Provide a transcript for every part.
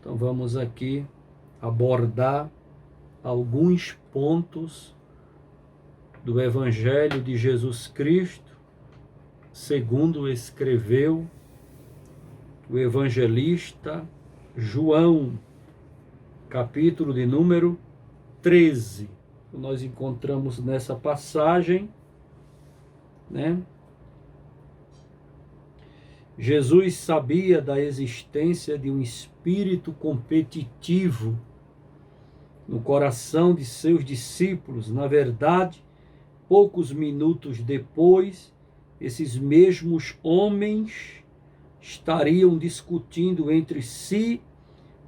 Então vamos aqui abordar alguns pontos do Evangelho de Jesus Cristo, segundo escreveu o evangelista João, capítulo de número 13. Nós encontramos nessa passagem, né? Jesus sabia da existência de um espírito competitivo no coração de seus discípulos. Na verdade, poucos minutos depois, esses mesmos homens estariam discutindo entre si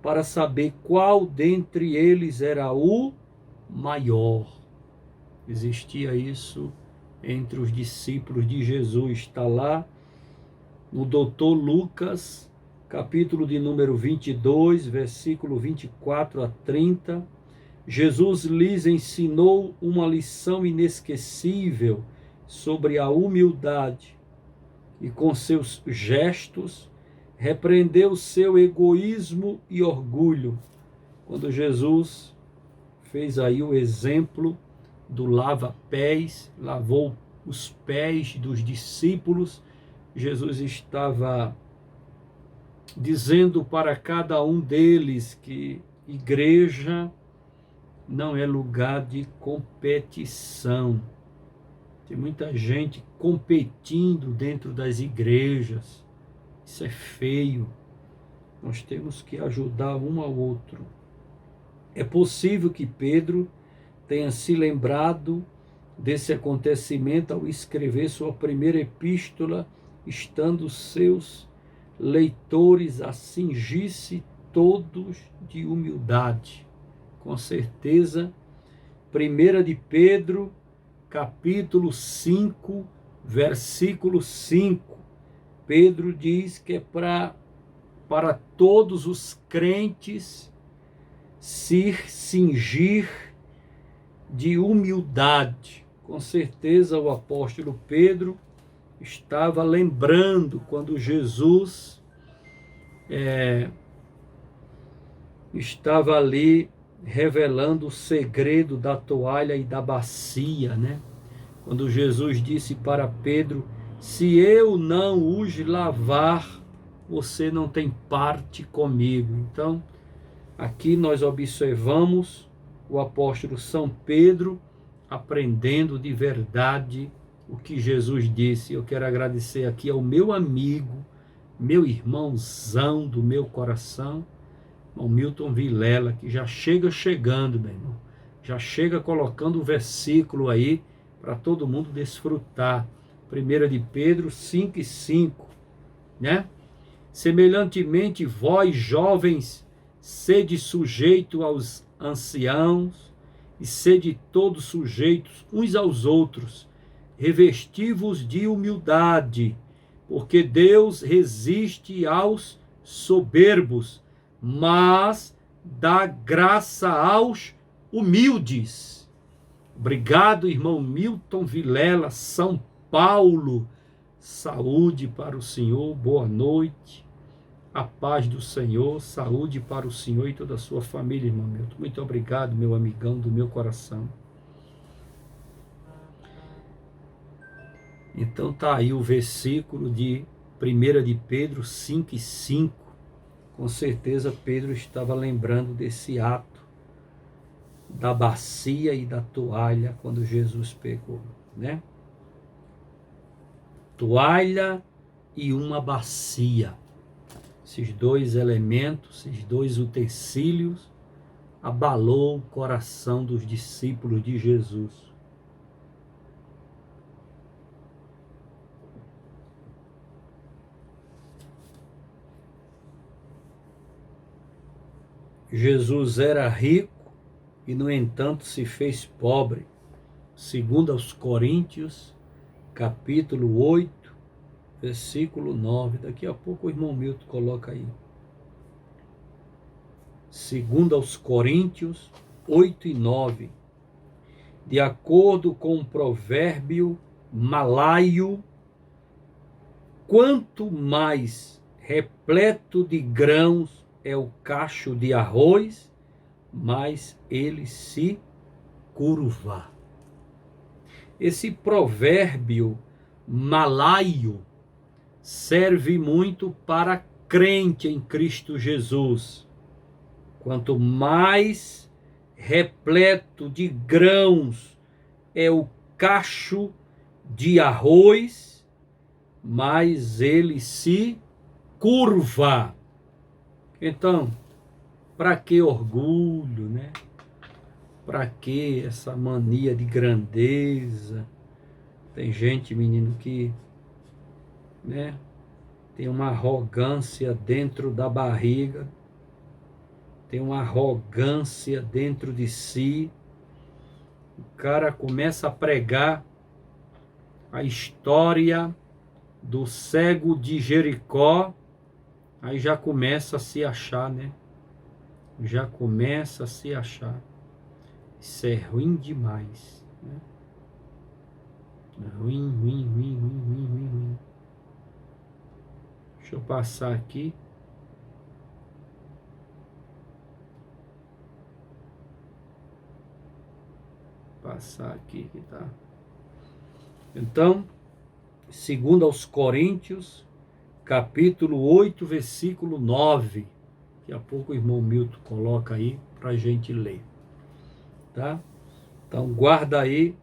para saber qual dentre eles era o maior. Existia isso entre os discípulos de Jesus. Está lá no Dr. Lucas, capítulo de número 22, versículo 24 a 30. Jesus lhes ensinou uma lição inesquecível sobre a humildade e, com seus gestos, repreendeu seu egoísmo e orgulho. Quando Jesus fez aí o exemplo do lava-pés, lavou os pés dos discípulos, Jesus estava dizendo para cada um deles que igreja não é lugar de competição. Tem muita gente competindo dentro das igrejas. Isso é feio. Nós temos que ajudar um ao outro. É possível que Pedro tenha se lembrado desse acontecimento ao escrever sua primeira epístola, estando seus leitores a cingir-se todos de humildade. Com certeza, 1 de Pedro, capítulo 5, versículo 5, Pedro diz que é para todos os crentes se cingir de humildade. Com certeza o apóstolo Pedro estava lembrando quando Jesus estava ali revelando o segredo da toalha e da bacia, né? Quando Jesus disse para Pedro: se eu não os lavar, você não tem parte comigo. Então, aqui nós observamos o apóstolo São Pedro aprendendo de verdade o que Jesus disse. Eu quero agradecer aqui ao meu amigo, meu irmãozão do meu coração, o Milton Vilela, que já chega chegando, meu irmão. Já chega colocando o versículo aí para todo mundo desfrutar. 1 de Pedro 5:5, né? Semelhantemente, vós, jovens, sede sujeito aos anciãos e sede todos sujeitos uns aos outros, revesti-vos de humildade, porque Deus resiste aos soberbos, mas dá graça aos humildes. Obrigado, irmão Milton Vilela, São Paulo. Saúde para o Senhor, boa noite, a paz do Senhor, saúde para o Senhor e toda a sua família, irmão Milton. Muito obrigado, meu amigão do meu coração. Então tá aí o versículo de 1 de Pedro 5:5. Com certeza Pedro estava lembrando desse ato da bacia e da toalha quando Jesus pegou, né? Toalha e uma bacia. Esses dois elementos, esses dois utensílios, abalou o coração dos discípulos de Jesus. Jesus era rico e, no entanto, se fez pobre, segundo aos Coríntios, capítulo 8, versículo 9. Daqui a pouco o irmão Milton coloca aí. Segundo aos Coríntios 8 e 9. De acordo com o provérbio malaio, quanto mais repleto de grãos é o cacho de arroz, mas ele se curva. Esse provérbio malaio serve muito para crente em Cristo Jesus. Quanto mais repleto de grãos é o cacho de arroz, mais ele se curva. Então, para que orgulho, né? Para que essa mania de grandeza? Tem gente, menino, que, né, tem uma arrogância dentro da barriga, tem uma arrogância dentro de si. O cara começa a pregar a história do cego de Jericó, aí já começa a se achar, né? Já começa a se achar. Isso é ruim demais, né? Ruim, ruim, ruim, ruim, ruim, ruim, ruim. Deixa eu passar aqui. Passar aqui que tá. Então, segundo aos Coríntios, capítulo 8, versículo 9. Daqui a pouco o irmão Milton coloca aí para a gente ler. Tá? Então, guarda aí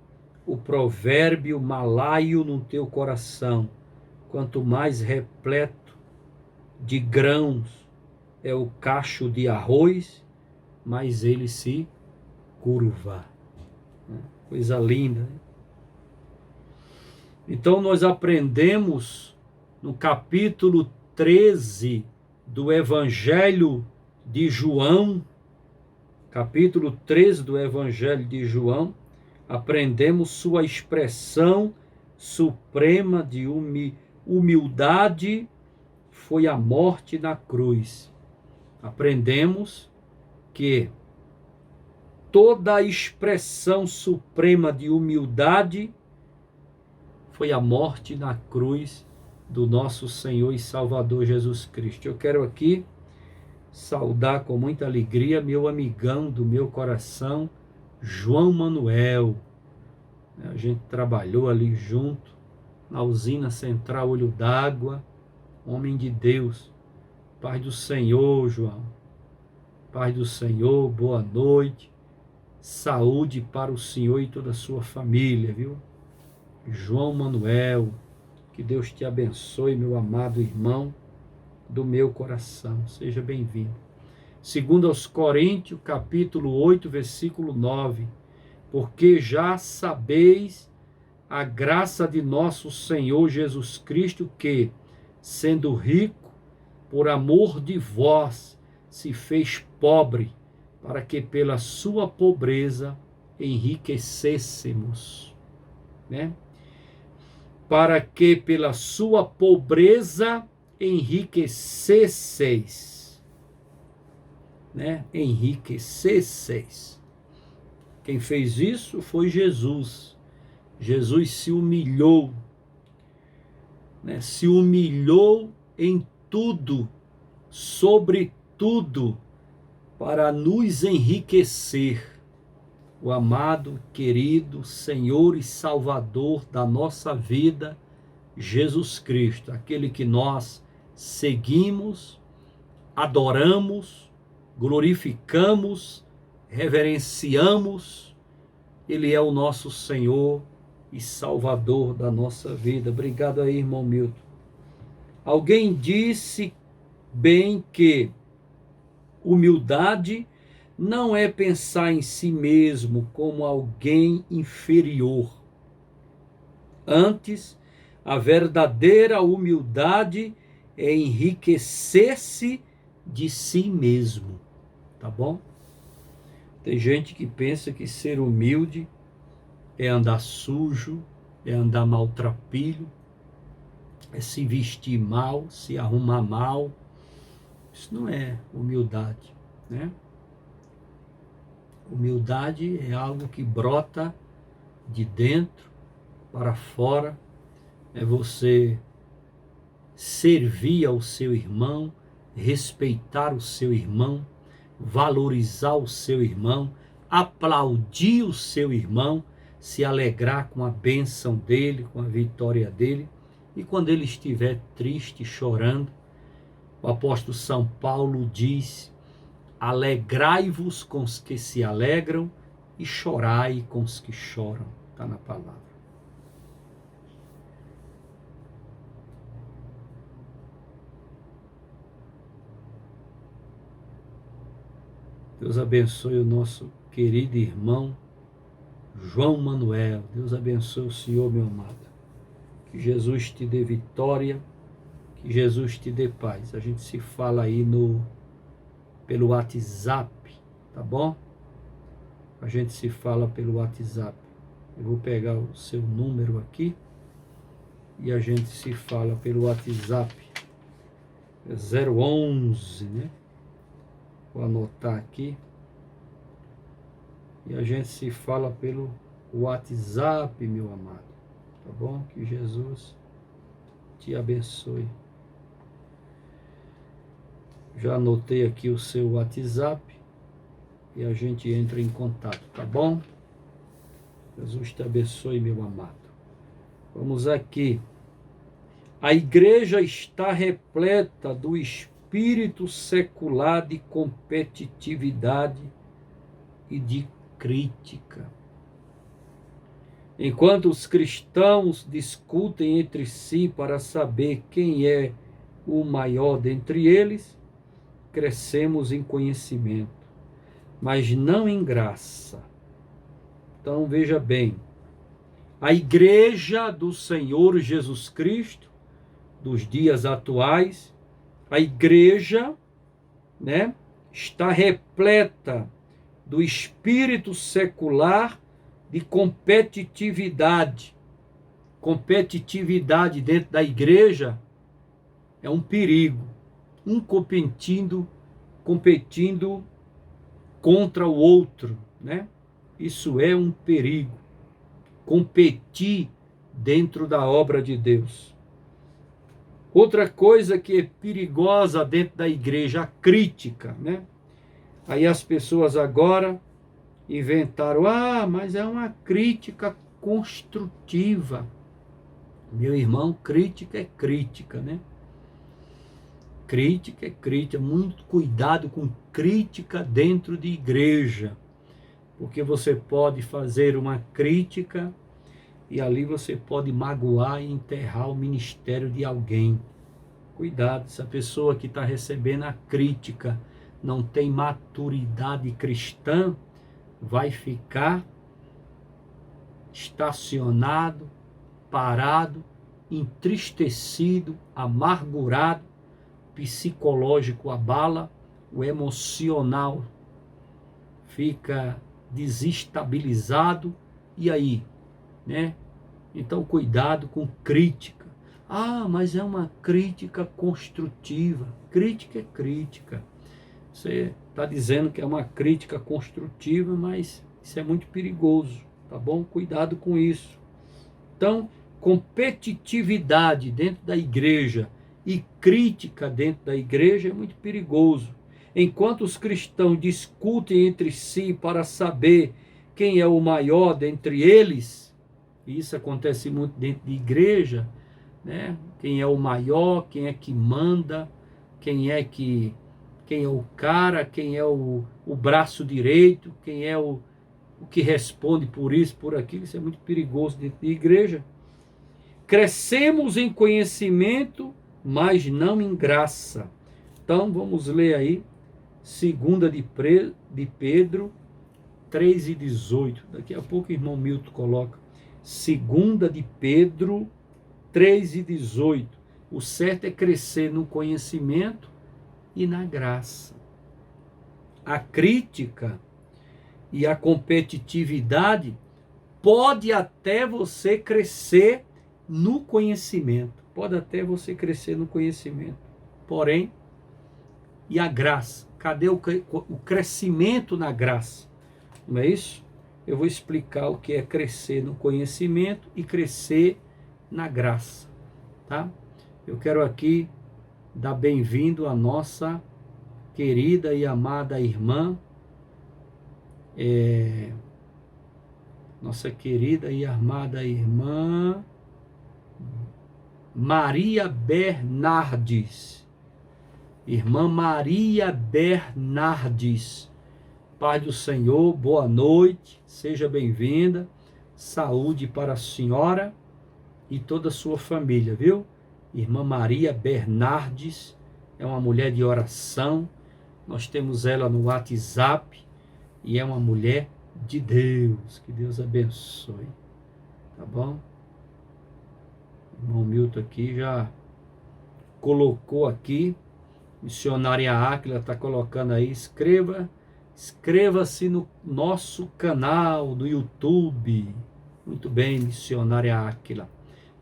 o provérbio malaio no teu coração. Quanto mais repleto de grãos é o cacho de arroz, mais ele se curva. Coisa linda, né? Então nós aprendemos no capítulo 13 do Evangelho de João, capítulo 13 do Evangelho de João, aprendemos sua expressão suprema de humildade, foi a morte na cruz. Aprendemos que toda a expressão suprema de humildade foi a morte na cruz do nosso Senhor e Salvador Jesus Cristo. Eu quero aqui saudar com muita alegria meu amigão do meu coração, João Manuel. A gente trabalhou ali junto na usina central Olho d'Água, homem de Deus. Paz do Senhor, João. Paz do Senhor, boa noite. Saúde para o Senhor e toda a sua família, viu? João Manuel, que Deus te abençoe, meu amado irmão do meu coração. Seja bem-vindo. Segundo aos Coríntios, capítulo 8, versículo 9. Porque já sabeis a graça de nosso Senhor Jesus Cristo, que, sendo rico, por amor de vós, se fez pobre, para que pela sua pobreza enriquecêssemos, né? Para que pela sua pobreza enriquecesseis, né? Enriquecesseis. Quem fez isso foi Jesus. Jesus se humilhou, né? Se humilhou em tudo, sobretudo, para nos enriquecer. O amado, querido Senhor e Salvador da nossa vida, Jesus Cristo, aquele que nós seguimos, adoramos, glorificamos, reverenciamos. Ele é o nosso Senhor e Salvador da nossa vida. Obrigado aí, irmão Milton. Alguém disse bem que humildade não é pensar em si mesmo como alguém inferior. Antes, a verdadeira humildade é enriquecer-se de si mesmo. Tá bom? Tem gente que pensa que ser humilde é andar sujo, é andar maltrapilho, é se vestir mal, se arrumar mal. Isso não é humildade, né? Humildade é algo que brota de dentro para fora, é você servir ao seu irmão, respeitar o seu irmão, valorizar o seu irmão, aplaudir o seu irmão, se alegrar com a bênção dele, com a vitória dele. E quando ele estiver triste, chorando, o apóstolo São Paulo diz: alegrai-vos com os que se alegram e chorai com os que choram. Está na palavra. Deus abençoe o nosso querido irmão João Manuel. Deus abençoe o senhor, meu amado. Que Jesus te dê vitória, que Jesus te dê paz. A gente se fala aí pelo WhatsApp, tá bom? A gente se fala pelo WhatsApp. Eu vou pegar o seu número aqui e a gente se fala pelo WhatsApp. É 011, né? Vou anotar aqui. E a gente se fala pelo WhatsApp, meu amado. Tá bom? Que Jesus te abençoe. Já anotei aqui o seu WhatsApp e a gente entra em contato, tá bom? Jesus te abençoe, meu amado. Vamos aqui. A igreja está repleta do espírito secular de competitividade e de crítica. Enquanto os cristãos discutem entre si para saber quem é o maior dentre eles, crescemos em conhecimento, mas não em graça. Então veja bem, a igreja do Senhor Jesus Cristo, dos dias atuais, a igreja, né, está repleta do espírito secular de competitividade. Competitividade dentro da igreja é um perigo. Um competindo contra o outro, né? Isso é um perigo. Competir dentro da obra de Deus. Outra coisa que é perigosa dentro da igreja, a crítica, né? Aí as pessoas agora inventaram, mas é uma crítica construtiva. Meu irmão, crítica é crítica, né? Crítica é crítica, muito cuidado com crítica dentro de igreja, porque você pode fazer uma crítica e ali você pode magoar e enterrar o ministério de alguém. Cuidado, se a pessoa que está recebendo a crítica não tem maturidade cristã, vai ficar estacionado, parado, entristecido, amargurado, psicológico abala, o emocional fica desestabilizado, e aí, né? Então cuidado com crítica. Mas é uma crítica construtiva. Crítica é crítica. Você está dizendo que é uma crítica construtiva, mas isso é muito perigoso, tá bom? Cuidado com isso. Então, competitividade dentro da igreja e crítica dentro da igreja é muito perigoso. Enquanto os cristãos discutem entre si para saber quem é o maior dentre eles, e isso acontece muito dentro de igreja, né? Quem é o maior, quem é que manda, quem é o cara, quem é o braço direito, quem é o que responde por isso, por aquilo. Isso é muito perigoso dentro de igreja. Crescemos em conhecimento, mas não em graça. Então vamos ler aí 2 de Pedro 3:18. Daqui a pouco o irmão Milton coloca 2 de Pedro 3:18. O certo é crescer no conhecimento e na graça. A crítica e a competitividade pode até você crescer no conhecimento. Pode até você crescer no conhecimento. Porém, e a graça? Cadê o crescimento na graça? Não é isso? Eu vou explicar o que é crescer no conhecimento e crescer na graça, tá? Eu quero aqui dá bem-vindo à nossa querida e amada irmã, nossa querida e amada irmã Maria Bernardes. Irmã Maria Bernardes. Paz do Senhor, boa noite, seja bem-vinda. Saúde para a senhora e toda a sua família, viu? Irmã Maria Bernardes é uma mulher de oração. Nós temos ela no WhatsApp e é uma mulher de Deus. Que Deus abençoe. Tá bom? O irmão Milton aqui já colocou aqui. Missionária Áquila está colocando aí. Inscreva-se no nosso canal do YouTube. Muito bem, missionária Áquila.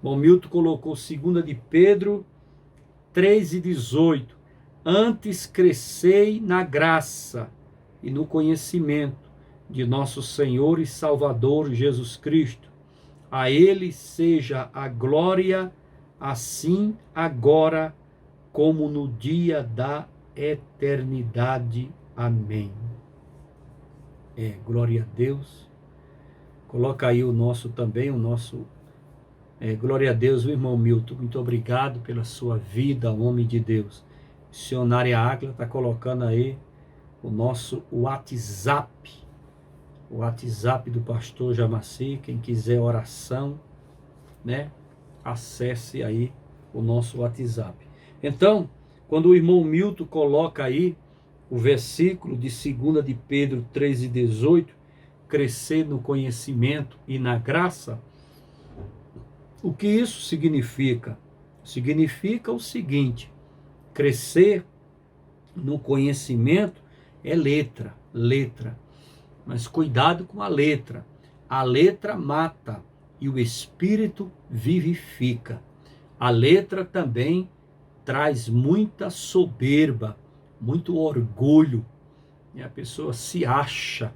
Bom, Milton colocou 2 de Pedro 3:18. Antes crescei na graça e no conhecimento de nosso Senhor e Salvador Jesus Cristo. A Ele seja a glória, assim agora como no dia da eternidade. Amém. Glória a Deus. Coloca aí o nosso também, glória a Deus, o irmão Milton. Muito obrigado pela sua vida, homem de Deus. Missionária Águila está colocando aí o nosso WhatsApp. O WhatsApp do pastor Jamaci. Quem quiser oração, né? Acesse aí o nosso WhatsApp. Então, quando o irmão Milton coloca aí o versículo de 2 de Pedro 3:18, crescer no conhecimento e na graça, o que isso significa? Significa o seguinte: crescer no conhecimento é letra. Mas cuidado com a letra. A letra mata e o espírito vivifica. A letra também traz muita soberba, muito orgulho. E a pessoa se acha.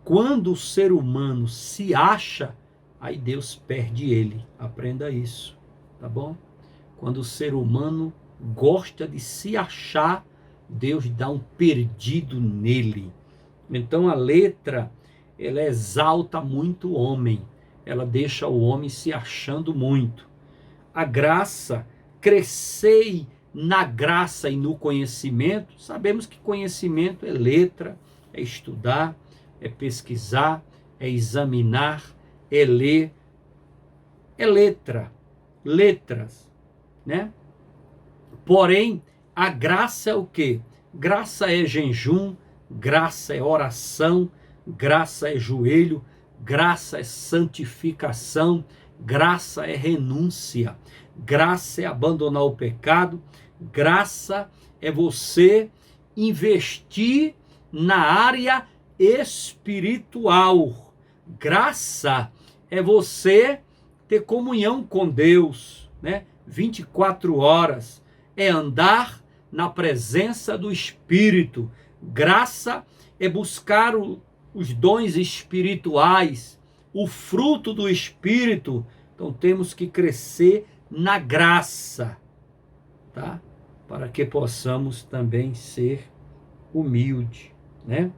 Quando o ser humano se acha, aí Deus perde ele. Aprenda isso, tá bom? Quando o ser humano gosta de se achar, Deus dá um perdido nele. Então a letra, ela exalta muito o homem. Ela deixa o homem se achando muito. A graça, crescei na graça e no conhecimento. Sabemos que conhecimento é letra, é estudar, é pesquisar, é examinar, é ler, é letras, né? Porém, a graça é o quê? Graça é jejum, graça é oração, graça é joelho, graça é santificação, graça é renúncia, graça é abandonar o pecado, graça é você investir na área espiritual. Graça é você ter comunhão com Deus, né? 24 horas. É andar na presença do Espírito. Graça é buscar os dons espirituais, o fruto do Espírito. Então temos que crescer na graça, tá? Para que possamos também ser humilde, né?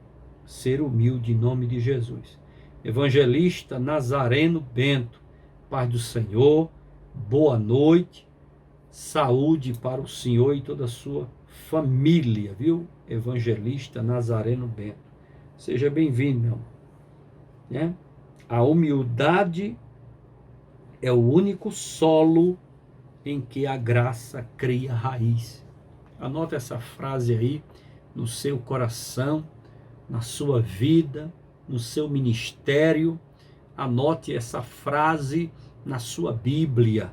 Ser humilde em nome de Jesus. Evangelista Nazareno Bento, paz do Senhor, boa noite, saúde para o Senhor e toda a sua família, viu? Evangelista Nazareno Bento. Seja bem-vindo, meu irmão. Né? A humildade é o único solo em que a graça cria raiz. Anota essa frase aí no seu coração, na sua vida, no seu ministério. Anote essa frase na sua Bíblia,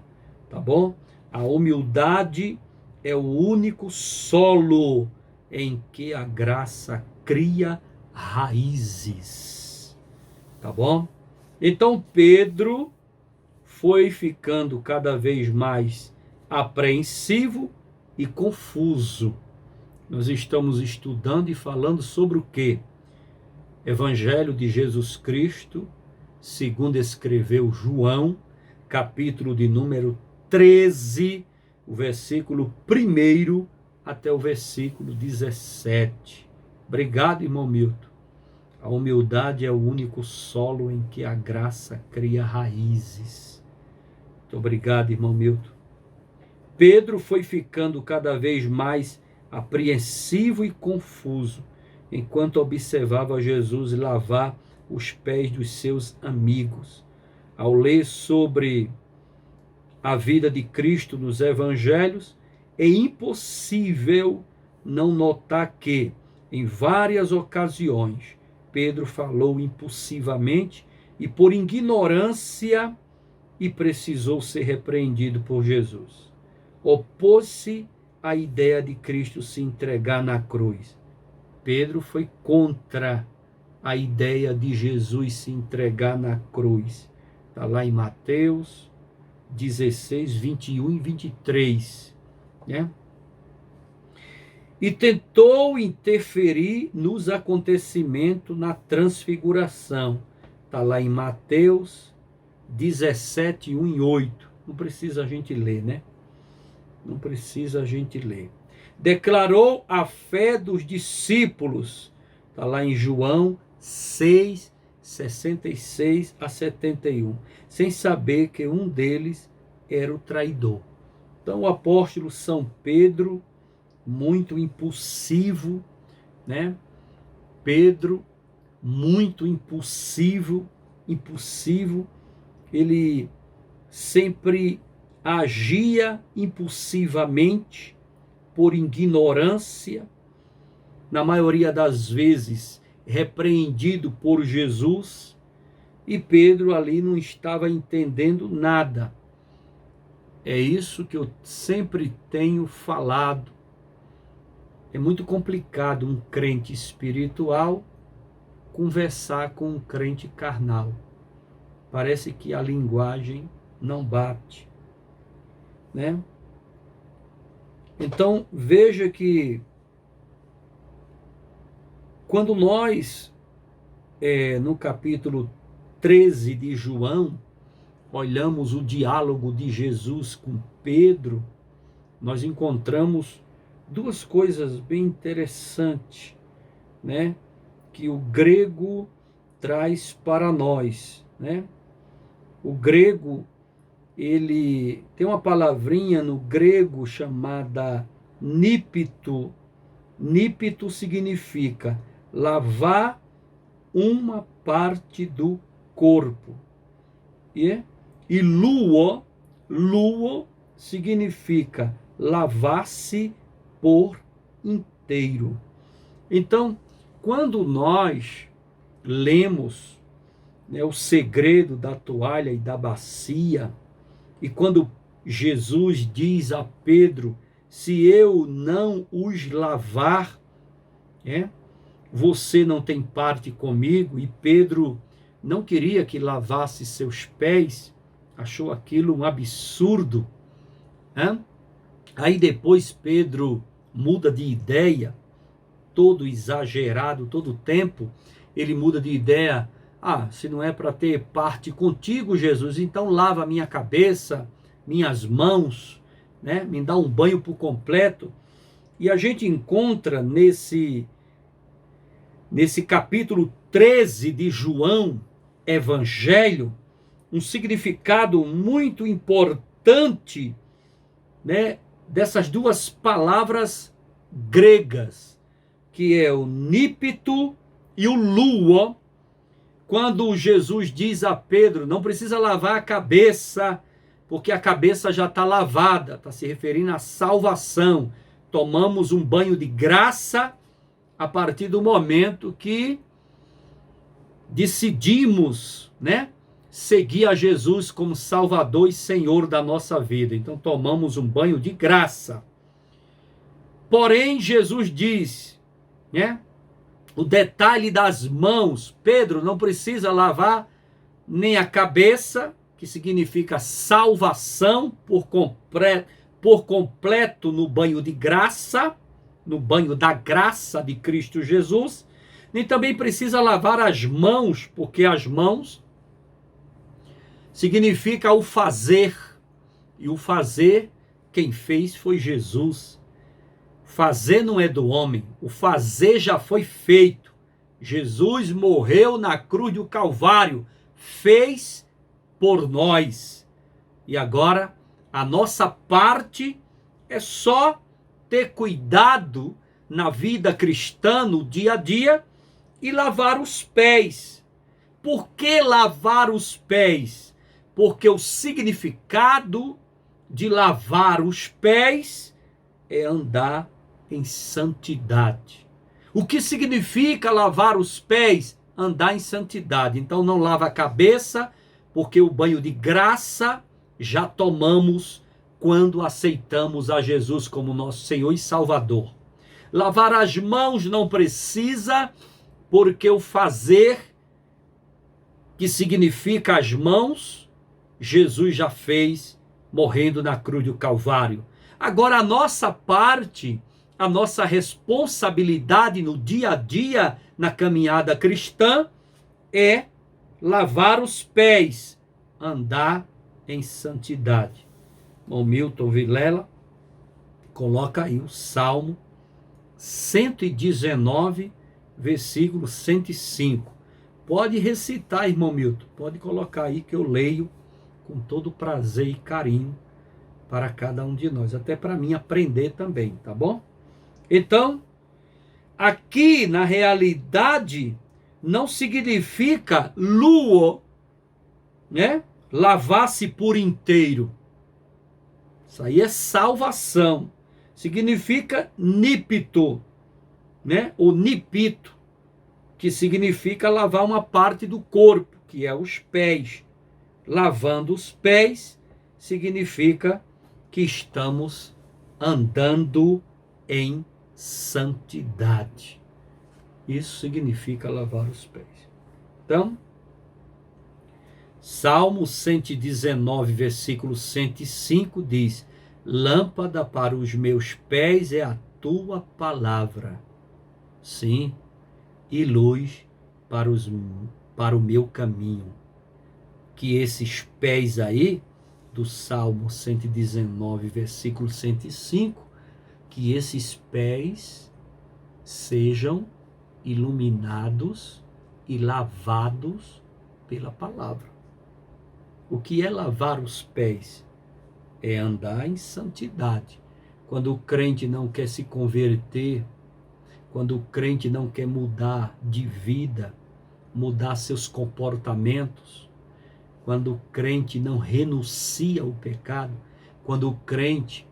tá bom? A humildade é o único solo em que a graça cria raízes, tá bom? Então Pedro foi ficando cada vez mais apreensivo e confuso. Nós estamos estudando e falando sobre o quê? Evangelho de Jesus Cristo, segundo escreveu João, capítulo de número 13, o versículo 1 até o versículo 17. Obrigado, irmão Milton. A humildade é o único solo em que a graça cria raízes. Muito obrigado, irmão Milton. Pedro foi ficando cada vez mais apreensivo e confuso, enquanto observava Jesus lavar os pés dos seus amigos. Ao ler sobre a vida de Cristo nos evangelhos, é impossível não notar que, em várias ocasiões, Pedro falou impulsivamente e por ignorância e precisou ser repreendido por Jesus. Opôs-se à ideia de Cristo se entregar na cruz. Pedro foi contra a ideia de Jesus se entregar na cruz. Está lá em Mateus 16, 21 e 23. Né? E tentou interferir nos acontecimentos na transfiguração. Está lá em Mateus 17, 1 e 8. Não precisa a gente ler, né? Não precisa a gente ler. Declarou a fé dos discípulos. Está lá em João 6, 66 a 71. Sem saber que um deles era o traidor. Então o apóstolo São Pedro, muito impulsivo, né? Pedro, muito impulsivo, ele sempre agia impulsivamente, por ignorância, na maioria das vezes repreendido por Jesus, e Pedro ali não estava entendendo nada. É isso que eu sempre tenho falado. É muito complicado um crente espiritual conversar com um crente carnal. Parece que a linguagem não bate, né? Então, veja que quando nós, no capítulo 13 de João, olhamos o diálogo de Jesus com Pedro, nós encontramos duas coisas bem interessantes, né? Que o grego traz para nós, né? O grego, ele tem uma palavrinha no grego chamada nípito. Nípito significa lavar uma parte do corpo. E luo significa lavar-se por inteiro. Então, quando nós lemos, né, o segredo da toalha e da bacia, e quando Jesus diz a Pedro, se eu não os lavar, você não tem parte comigo, e Pedro não queria que lavasse seus pés, achou aquilo um absurdo. Aí depois Pedro muda de ideia, todo exagerado, todo tempo, ele muda de ideia. Se não é para ter parte contigo, Jesus, então lava minha cabeça, minhas mãos, né? Me dá um banho por completo. E a gente encontra nesse capítulo 13 de João, Evangelho, um significado muito importante, né, dessas duas palavras gregas, que é o nípito e o luo. Quando Jesus diz a Pedro, não precisa lavar a cabeça, porque a cabeça já está lavada, está se referindo à salvação. Tomamos um banho de graça a partir do momento que decidimos, né, seguir a Jesus como Salvador e Senhor da nossa vida. Então tomamos um banho de graça. Porém, Jesus diz, né, o detalhe das mãos, Pedro não precisa lavar nem a cabeça, que significa salvação por completo no banho de graça, no banho da graça de Cristo Jesus, nem também precisa lavar as mãos, porque as mãos significa o fazer, e o fazer quem fez foi Jesus. Fazer não é do homem, o fazer já foi feito. Jesus morreu na cruz do Calvário, fez por nós. E agora, a nossa parte é só ter cuidado na vida cristã, no dia a dia, e lavar os pés. Por que lavar os pés? Porque o significado de lavar os pés é andar em santidade. O que significa lavar os pés? Andar em santidade. Então não lava a cabeça, porque o banho de graça já tomamos quando aceitamos a Jesus como nosso Senhor e Salvador. Lavar as mãos não precisa, porque o fazer, que significa as mãos, Jesus já fez morrendo na cruz do Calvário. Agora a nossa parte, a nossa responsabilidade no dia a dia, na caminhada cristã, é lavar os pés, andar em santidade. Bom, Milton Vilela, coloca aí o Salmo 119, versículo 105. Pode recitar, irmão Milton, pode colocar aí que eu leio com todo prazer e carinho para cada um de nós, até para mim aprender também, tá bom? Então, aqui na realidade não significa luo, né? Lavar-se por inteiro. Isso aí é salvação. Significa nípito, né? O nipito, que significa lavar uma parte do corpo, que é os pés. Lavando os pés significa que estamos andando em santidade. Isso significa lavar os pés. Então, Salmo 119, versículo 105 diz: lâmpada para os meus pés é a tua palavra, sim, e luz para o meu caminho. Que esses pés aí, do Salmo 119, versículo 105, que esses pés sejam iluminados e lavados pela palavra. O que é lavar os pés? É andar em santidade. Quando o crente não quer se converter, quando o crente não quer mudar de vida, mudar seus comportamentos, quando o crente não renuncia ao pecado, quando o crente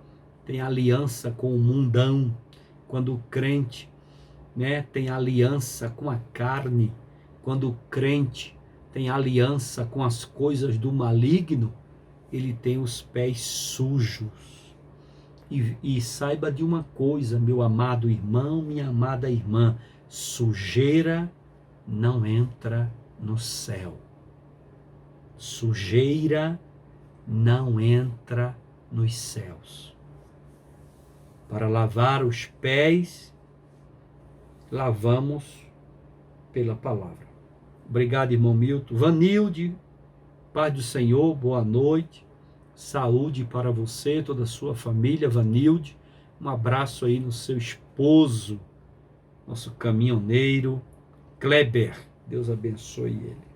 tem aliança com o mundão, quando o crente, né, tem aliança com a carne, quando o crente tem aliança com as coisas do maligno, ele tem os pés sujos. E saiba de uma coisa, meu amado irmão, minha amada irmã, sujeira não entra no céu. Sujeira não entra nos céus. Para lavar os pés, lavamos pela palavra. Obrigado, irmão Milton. Vanilde, paz do Senhor, boa noite. Saúde para você, toda a sua família, Vanilde. Um abraço aí no seu esposo, nosso caminhoneiro, Kleber. Deus abençoe ele.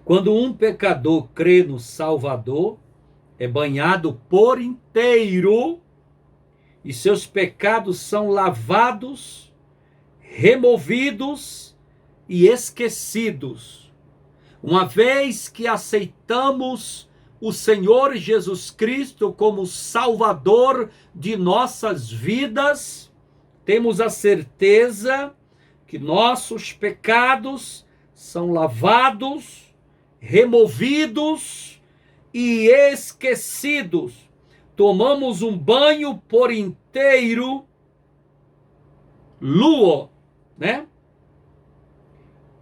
Quando um pecador crê no Salvador, é banhado por inteiro e seus pecados são lavados, removidos e esquecidos. Uma vez que aceitamos o Senhor Jesus Cristo como Salvador de nossas vidas, temos a certeza que nossos pecados são lavados, removidos e esquecidos. Tomamos um banho por inteiro, luo, né?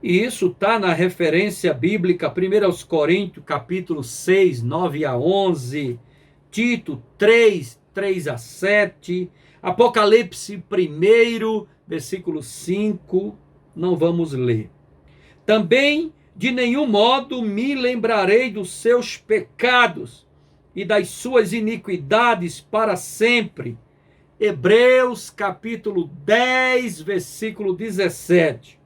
E isso está na referência bíblica, 1 Coríntios, capítulo 6, 9 a 11, Tito 3, 3 a 7, Apocalipse 1, versículo 5, não vamos ler. Também, de nenhum modo me lembrarei dos seus pecados e das suas iniquidades para sempre. Hebreus capítulo 10, versículo 17.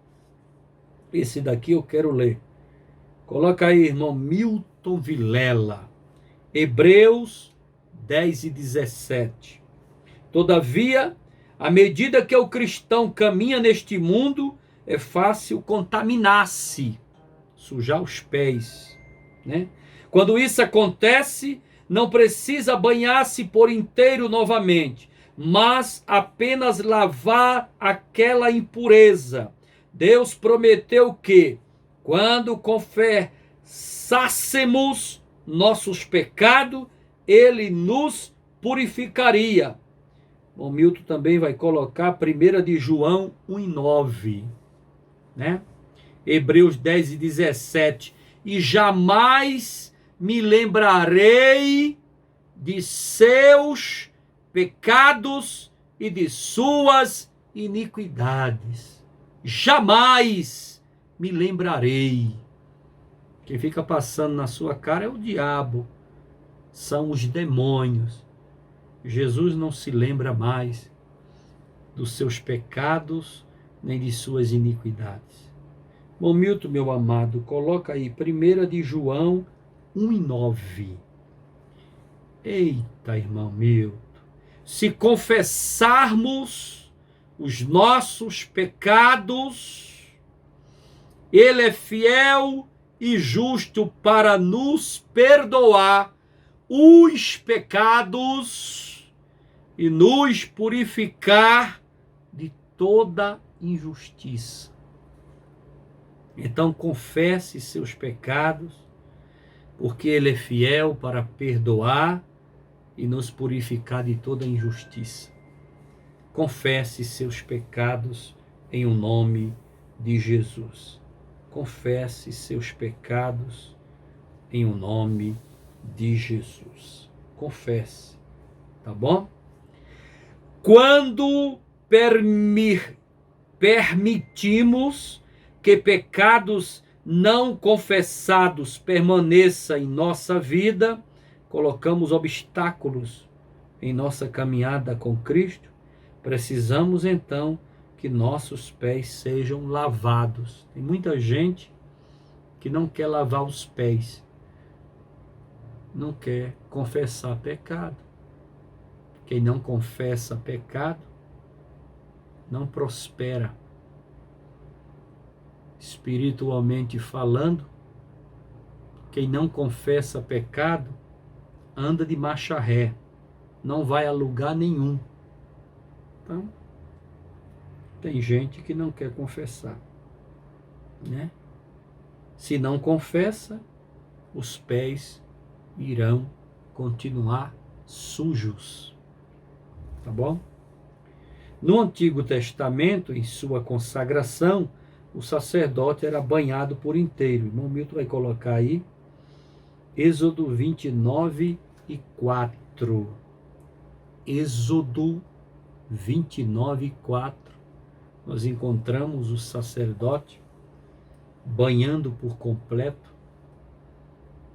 Esse daqui eu quero ler. Coloca aí, irmão Milton Vilela. Hebreus 10 e 17. Todavia, à medida que o cristão caminha neste mundo, é fácil contaminar-se, sujar os pés, né? Quando isso acontece, não precisa banhar-se por inteiro novamente, mas apenas lavar aquela impureza. Deus prometeu que, quando confessássemos nossos pecados, Ele nos purificaria. O Milton também vai colocar 1 de João 1,9, né? Hebreus 10 e 17. E jamais me lembrarei de seus pecados e de suas iniquidades. Jamais me lembrarei. Quem fica passando na sua cara é o diabo, são os demônios. Jesus não se lembra mais dos seus pecados nem de suas iniquidades. Bom, Milton, meu amado, coloca aí 1 de João 1,9. Eita, irmão Milton, se confessarmos os nossos pecados, Ele é fiel e justo para nos perdoar os pecados e nos purificar de toda injustiça. Então confesse seus pecados, porque Ele é fiel para perdoar e nos purificar de toda injustiça. Confesse seus pecados em o nome de Jesus. Confesse seus pecados em o nome de Jesus. Confesse, tá bom? Quando permitimos que pecados não confessados permaneçam em nossa vida, colocamos obstáculos em nossa caminhada com Cristo. Precisamos então que nossos pés sejam lavados. Tem muita gente que não quer lavar os pés, não quer confessar pecado. Quem não confessa pecado não prospera. Espiritualmente falando, quem não confessa pecado anda de marcha ré, não vai a lugar nenhum. Então, tem gente que não quer confessar, né? Se não confessa, os pés irão continuar sujos. Tá bom? No Antigo Testamento, em sua consagração, o sacerdote era banhado por inteiro. O irmão Milton vai colocar aí, Êxodo 29 e 4. Êxodo 29 e 4. Nós encontramos o sacerdote banhando por completo,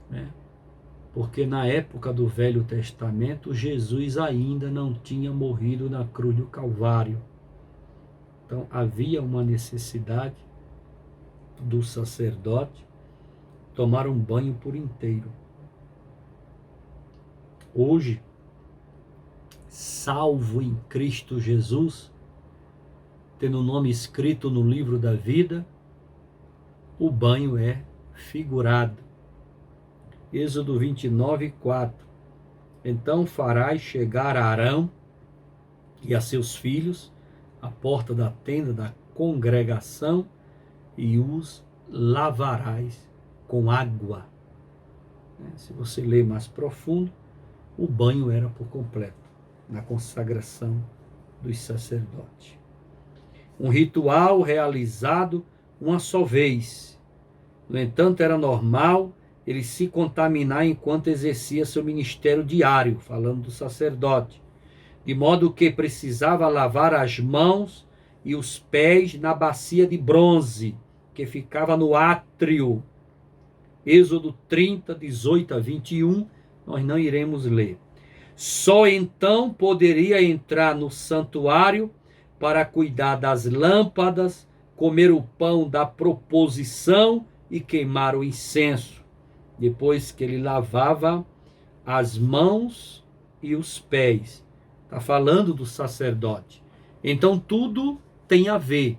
né? Porque na época do Velho Testamento, Jesus ainda não tinha morrido na cruz do Calvário. Então havia uma necessidade do sacerdote tomar um banho por inteiro. Hoje, salvo em Cristo Jesus, tendo o nome escrito no livro da vida, o banho é figurado. Êxodo 29, 4. Então farás chegar a Arão e a seus filhos à porta da tenda da congregação e os lavarás com água. Se você ler mais profundo, o banho era por completo, na consagração dos sacerdotes. Um ritual realizado uma só vez. No entanto, era normal ele se contaminar enquanto exercia seu ministério diário, falando do sacerdote, de modo que precisava lavar as mãos e os pés na bacia de bronze, que ficava no átrio. Êxodo 30, 18 a 21, nós não iremos ler. Só então poderia entrar no santuário para cuidar das lâmpadas, comer o pão da proposição e queimar o incenso, depois que ele lavava as mãos e os pés. Está falando do sacerdote. Então tudo tem a ver.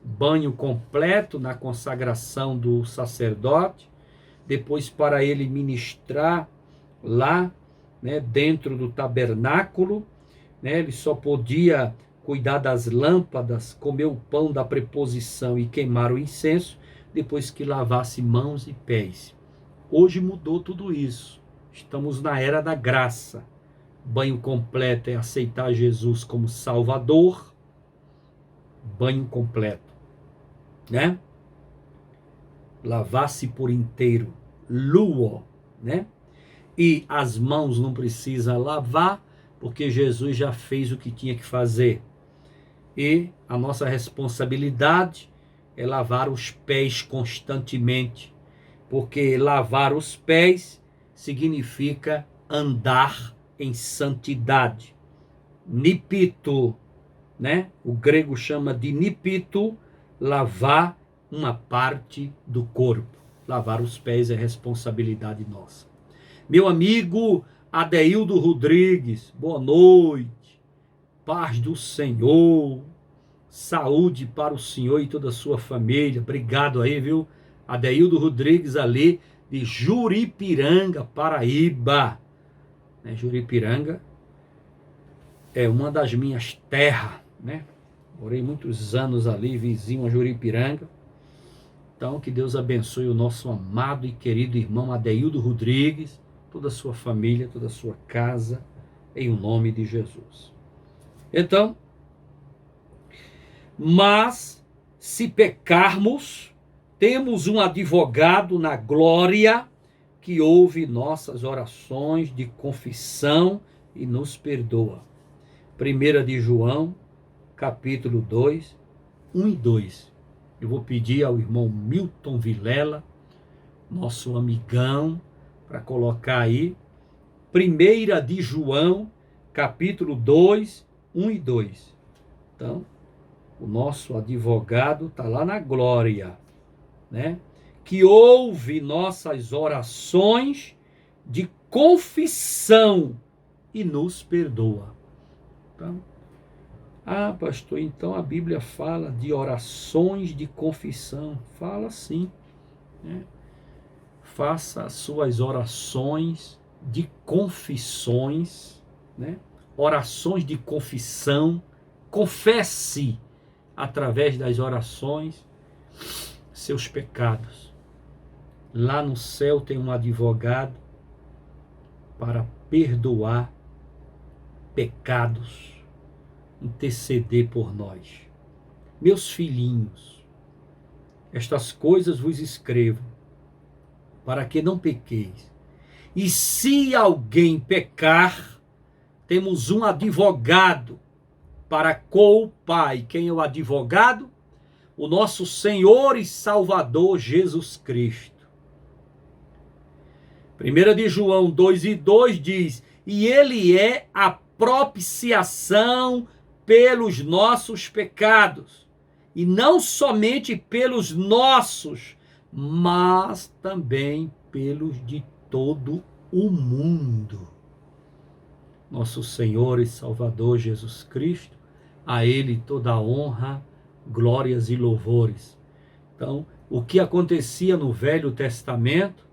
Banho completo na consagração do sacerdote, depois para ele ministrar lá, né, dentro do tabernáculo, né, ele só podia cuidar das lâmpadas, comer o pão da preposição e queimar o incenso, depois que lavasse mãos e pés. Hoje mudou tudo isso. Estamos na era da graça. Banho completo é aceitar Jesus como Salvador. Banho completo, né? Lavar-se por inteiro, luo, né? E as mãos não precisa lavar, porque Jesus já fez o que tinha que fazer. E a nossa responsabilidade é lavar os pés constantemente, porque lavar os pés significa andar em santidade. Nipito, né? O grego chama de nipito, lavar uma parte do corpo. Lavar os pés é responsabilidade nossa. Meu amigo Adeildo Rodrigues, boa noite, paz do Senhor, saúde para o senhor e toda a sua família. Obrigado aí, viu? Adeildo Rodrigues ali de Juripiranga, Paraíba. Juripiranga é uma das minhas terras, né? Morei muitos anos ali, vizinho a Juripiranga. Então, que Deus abençoe o nosso amado e querido irmão Adeildo Rodrigues, toda a sua família, toda a sua casa, em nome de Jesus. Então, mas se pecarmos, temos um advogado na glória que ouve nossas orações de confissão e nos perdoa. 1 de João, capítulo 2, 1 e 2. Eu vou pedir ao irmão Milton Vilela, nosso amigão, para colocar aí 1 de João, capítulo 2, 1 e 2. Então, o nosso advogado está lá na glória, né? Que ouve nossas orações de confissão e nos perdoa. Então, pastor, então a Bíblia fala de orações de confissão. Fala sim, né? Faça as suas orações de confissões, né? Orações de confissão. Confesse através das orações seus pecados. Lá no céu tem um advogado para perdoar pecados, interceder por nós. Meus filhinhos, estas coisas vos escrevo, para que não pequeis. E se alguém pecar, temos um advogado para com o Pai. Quem é o advogado? O nosso Senhor e Salvador Jesus Cristo. 1 de João 2 e 2 diz: e ele é a propiciação pelos nossos pecados, e não somente pelos nossos, mas também pelos de todo o mundo. Nosso Senhor e Salvador Jesus Cristo, a Ele toda a honra, glórias e louvores. Então, o que acontecia no Velho Testamento,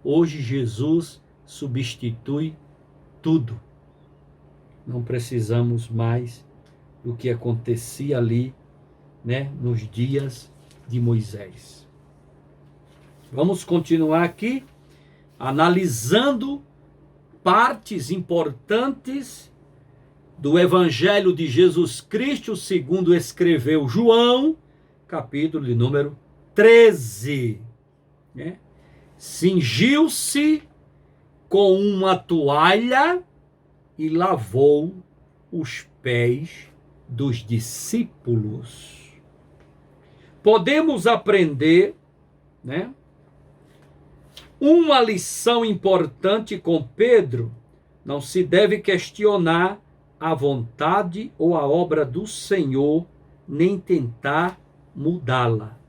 hoje Jesus substitui tudo. Não precisamos mais do que acontecia ali, né, nos dias de Moisés. Vamos continuar aqui, analisando partes importantes do Evangelho de Jesus Cristo, segundo escreveu João, capítulo de número 13. Né? Cingiu-se com uma toalha e lavou os pés dos discípulos. Podemos aprender, né, uma lição importante com Pedro Não se deve questionar a vontade ou a obra do Senhor, nem tentar mudá-la.